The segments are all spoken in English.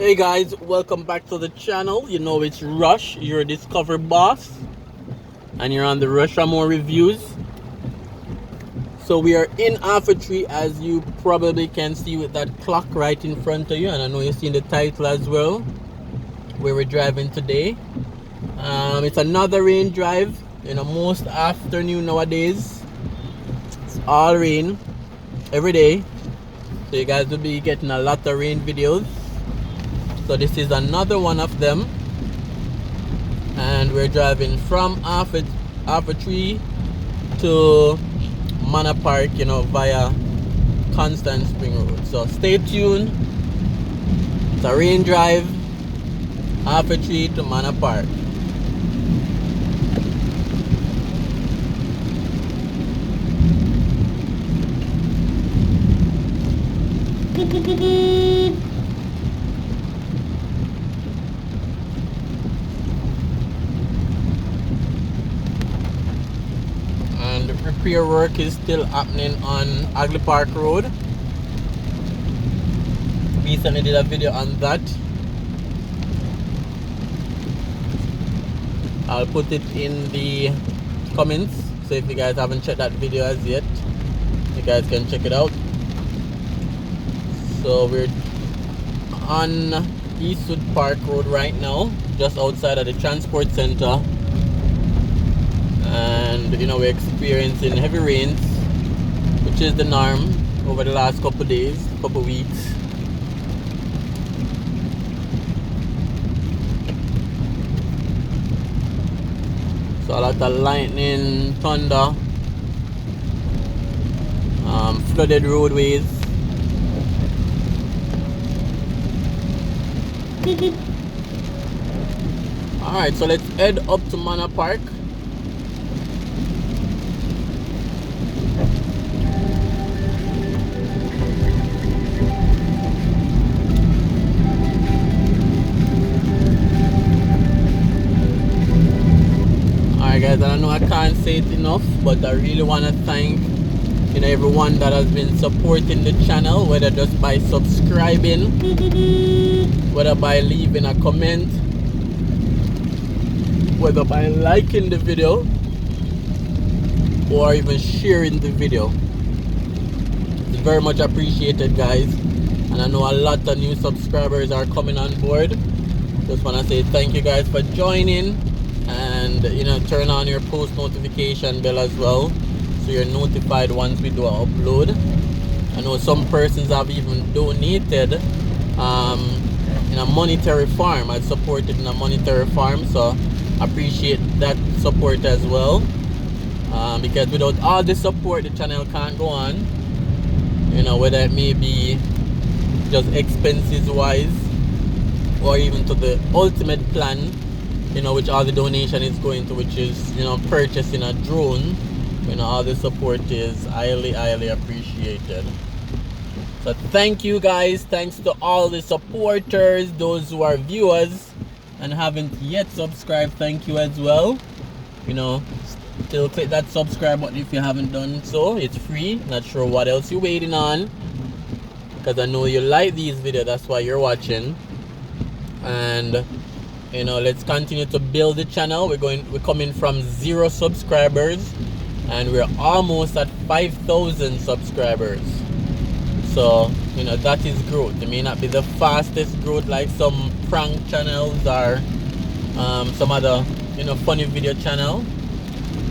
Hey guys, welcome back to the channel. You know it's Rush, you're a Discover boss, and you're on the Roshain reviews. So we are in Alpha Tree, as you probably can see with that clock right in front of you, and I know you're seeing the title as well, where we're driving today. It's another rain drive. You know, most afternoon nowadays, it's all rain every day. So you guys will be getting a lot of rain videos. So this is another one of them, and we're driving from Alpha Tree to Manor Park, you know, via Constant Spring Road. So stay tuned. It's a rain drive, Alpha Tree to Manor Park. And the repair work is still happening on Agley Park Road. Recently did a video on that. I'll put it in the comments, so if you guys haven't checked that video as yet, you guys can check it out. So we're on Eastwood Park Road right now, just outside of the transport center, and you know, we're experiencing heavy rains, which is the norm over the last couple days, couple weeks. So a lot of lightning, thunder, flooded roadways. Alright, so let's head up to Manor Park. Alright guys, I know I can't say it enough, but I really want to thank, you know, everyone that has been supporting the channel, whether just by subscribing, whether by leaving a comment, whether by liking the video, or even sharing the video. It's very much appreciated, guys, and I know a lot of new subscribers are coming on board. Just want to say thank you guys for joining, and you know, turn on your post notification bell as well, so you're notified once we do an upload. I know some persons have even donated in a monetary form. I've supported in a monetary form, so appreciate that support as well, because without all the support, the channel can't go on, you know, whether it may be just expenses wise, or even to the ultimate plan, you know, which all the donation is going to, which is, you know, purchasing a drone. You know, all the support is highly appreciated. So thank you guys, thanks to all the supporters, those who are viewers and haven't yet subscribed, thank you as well. You know, still click that subscribe button if you haven't done so. It's free. Not sure what else you're waiting on, because I know you like these videos, that's why you're watching. And you know, let's continue to build the channel. We're coming from 0 subscribers, and we're almost at 5,000 subscribers. So you know, that is growth. It may not be the fastest growth like some prank channels or some other, you know, funny video channel,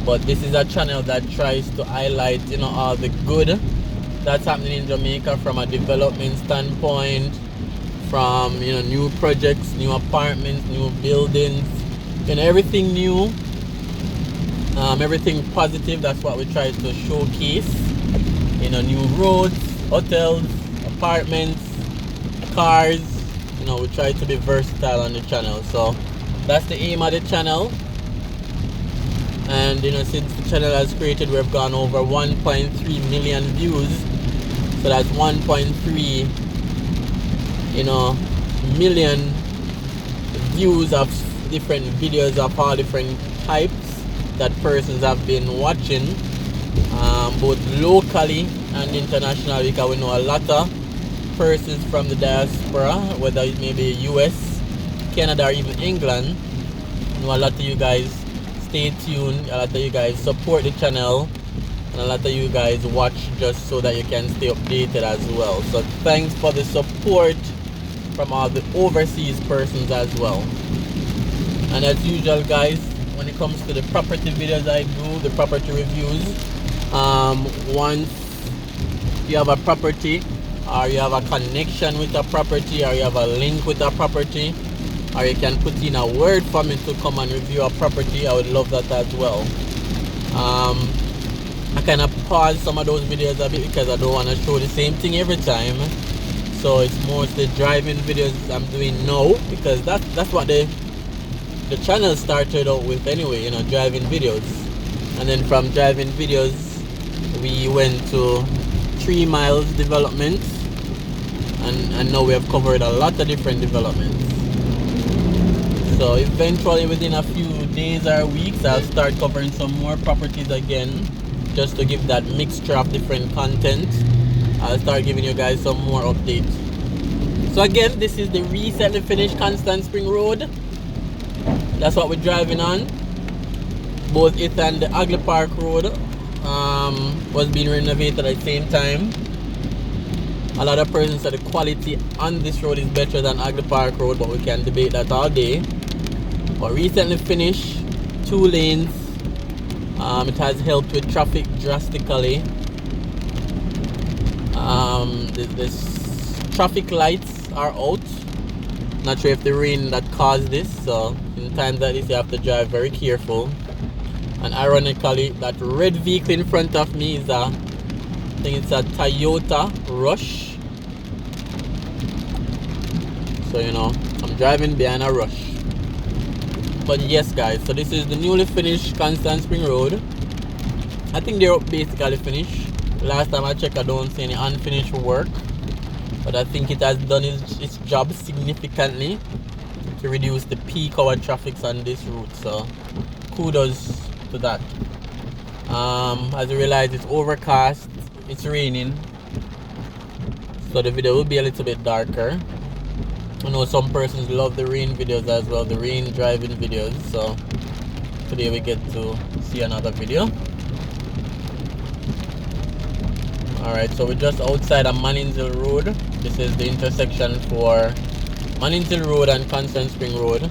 but this is a channel that tries to highlight, you know, all the good that's happening in Jamaica from a development standpoint, from, you know, new projects, new apartments, new buildings, you know, everything new, everything positive. That's what we try to showcase. You know, new roads, hotels, apartments, cars. You know, we try to be versatile on the channel, so that's the aim of the channel. And you know, since the channel has created, we've gone over 1.3 million views, so that's 1.3, you know, million views of different videos of all different types that persons have been watching, both locally and internationally, because we know a lot of persons from the diaspora, whether it may be US, Canada, or even England. I know a lot of you guys stay tuned, a lot of you guys support the channel, and a lot of you guys watch just so that you can stay updated as well. So thanks for the support from all the overseas persons as well. And as usual guys, when it comes to the property videos I do, the property reviews, once you have a property, or you have a connection with a property, or you have a link with a property, or you can put in a word for me to come and review a property, I would love that as well. I kind of pause some of those videos a bit because I don't want to show the same thing every time. So it's mostly driving videos I'm doing now, because that's what the channel started out with anyway, you know, driving videos. And then from driving videos we went to 3 miles development, and now we have covered a lot of different developments. So eventually within a few days or weeks I'll start covering some more properties again, just to give that mixture of different content. I'll start giving you guys some more updates. So again, this is the recently finished Constant Spring Road. That's what we're driving on. Both it and the Ugly Park Road was being renovated at the same time. A lot of persons said the quality on this road is better than Ugly Park Road, but we can debate that all day. But recently finished, 2 lanes. It has helped with traffic drastically. The traffic lights are out. Not sure if the rain that caused this, so in times like this you have to drive very careful. And ironically, that red vehicle in front of me is I think it's a Toyota Rush. So you know, I'm driving behind a Rush. But yes guys, so this is the newly finished Constant Spring Road. I think they're basically finished. Last time I checked, I don't see any unfinished work, but I think it has done its job significantly to reduce the peak hour traffic on this route. So kudos to that. As you realize, it's overcast, it's raining, so the video will be a little bit darker. I know some persons love the rain videos as well, the rain driving videos. So today we get to see another video. Alright, so we're just outside of Manningsville Road. This is the intersection for Manningsville Road and Constant Spring Road.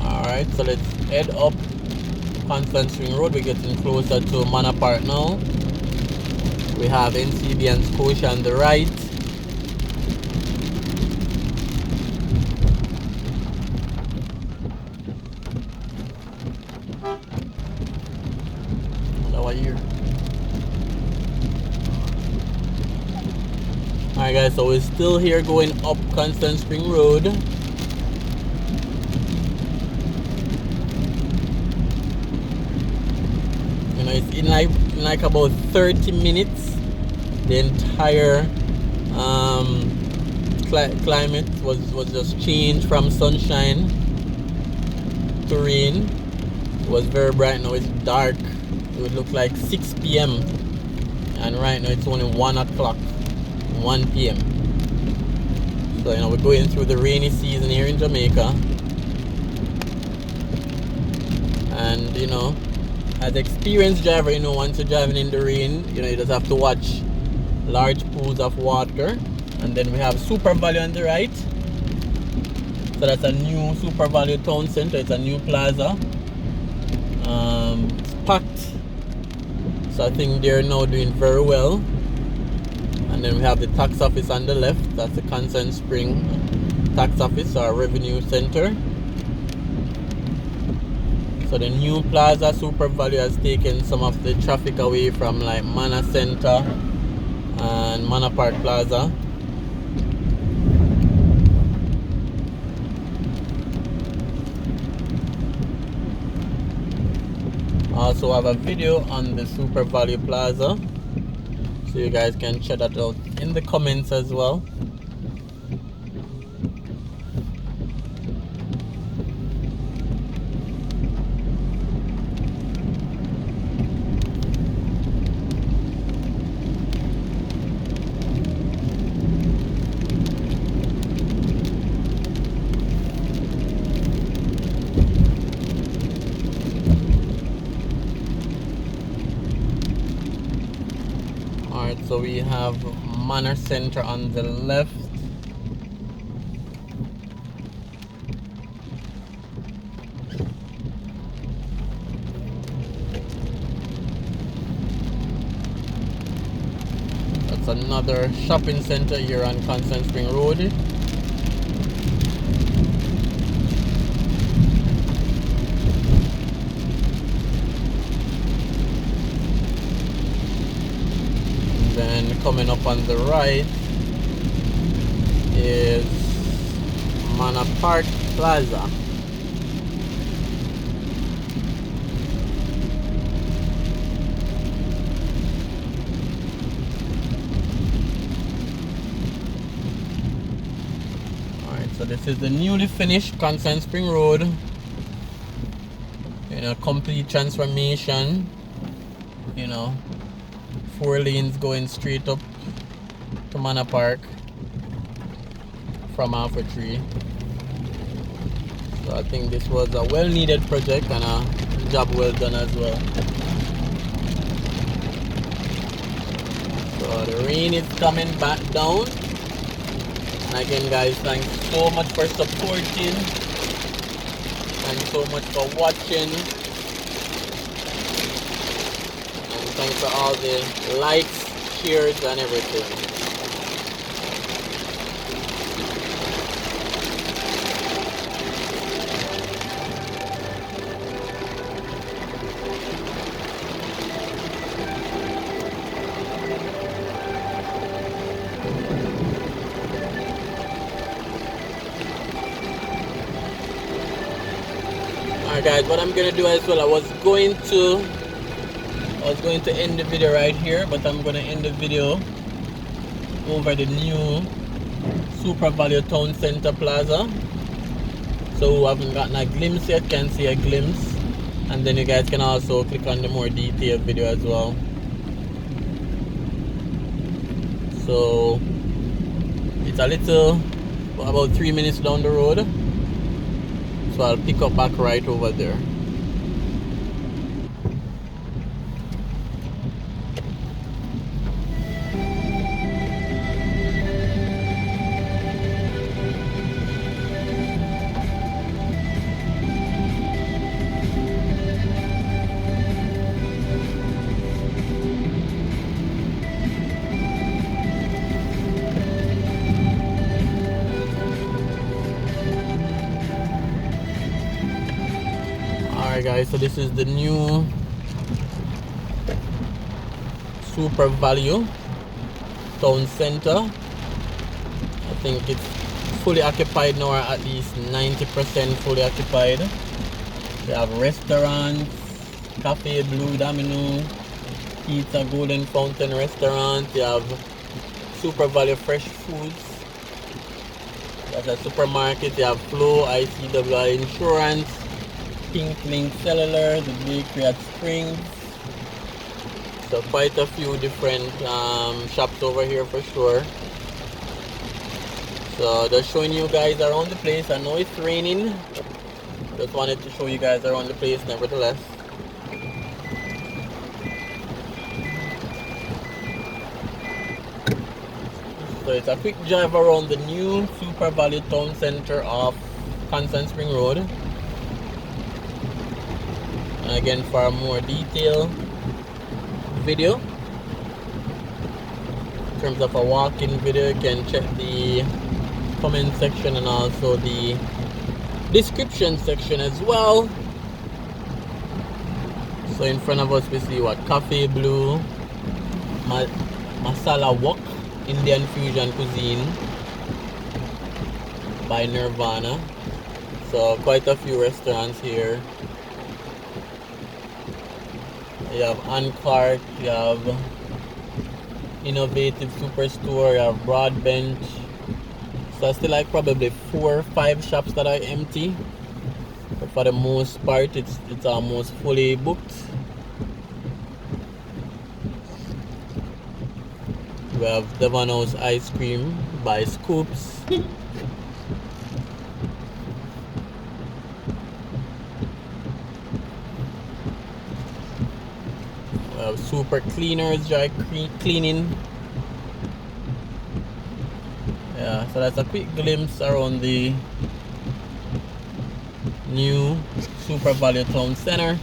Alright, so let's head up Constant Spring Road. We're getting closer to Manor Park now. We have NCB and Scotia on the right. Alright guys, so we're still here going up Constant Spring Road. You know, it's in like about 30 minutes. The entire climate was just changed from sunshine to rain. It was very bright, now it's dark. It would look like 6 p.m. and right now it's only 1 o'clock, 1 p.m. So you know, we're going through the rainy season here in Jamaica, and you know, as experienced driver, you know, once you're driving in the rain, you know, you just have to watch large pools of water. And then we have Super Valu on the right. So that's a new Super Valu town center. It's a new plaza. It's packed. So I think they're now doing very well. And then we have the tax office on the left. That's the Constant Spring tax office or revenue center. So the new plaza, Super Valu, has taken some of the traffic away from like Manor Center and Manor Park Plaza. Also have a video on the Super Valu Plaza, so you guys can check that out in the comments as well. Alright, so we have Manor Center on the left. That's another shopping center here on Constant Spring Road. Then coming up on the right is Manor Park Plaza. Alright, so this is the newly finished Constant Spring Road. You know, complete transformation. You know, 4 lanes going straight up to Manor Park from Half a Tree. So I think this was a well needed project and a job well done as well. So the rain is coming back down. And again guys, thanks so much for supporting. Thanks so much for watching. Thanks for all the likes, shares, and everything. Alright guys, what I'm gonna do as well, I was going to end the video right here, but I'm going to end the video over the new Super Value Town Center Plaza. So who haven't gotten a glimpse yet can see a glimpse, and then you guys can also click on the more detailed video as well. So it's a little, about 3 minutes down the road, so I'll pick up back right over there. Alright guys, so this is the new Super Value Town Center. I think it's fully occupied now, or at least 90% fully occupied. They have restaurants, Cafe Blue Domino, Pizza Golden Fountain Restaurant. They have Super Value Fresh Foods. That's a supermarket. They have Flow, ICWI Insurance, Pink Link Cellular, the bakery at Springs. So quite a few different shops over here for sure. So just showing you guys around the place. I know it's raining, just wanted to show you guys around the place nevertheless. So it's a quick drive around the new Super Value Town Center of Constant Spring Road. And again, for a more detailed video in terms of a walk-in video, you can check the comment section and also the description section as well. So in front of us we see what, Cafe Blue, Masala Wok, Indian Fusion Cuisine by Nirvana. So quite a few restaurants here. You have Ann Clark, you have Innovative Superstore, you have Broadbench. So I still like probably 4 or 5 shops that are empty. But for the most part, it's almost fully booked. We have Devon House Ice Cream by Scoops. super cleaners, dry cleaning. Yeah, so that's a quick glimpse around the new Super Valu Town Center.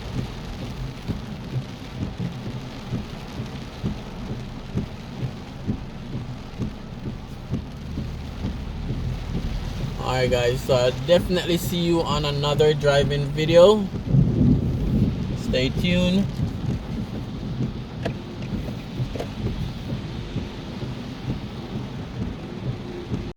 Alright guys, so I'll definitely see you on another driving video. Stay tuned.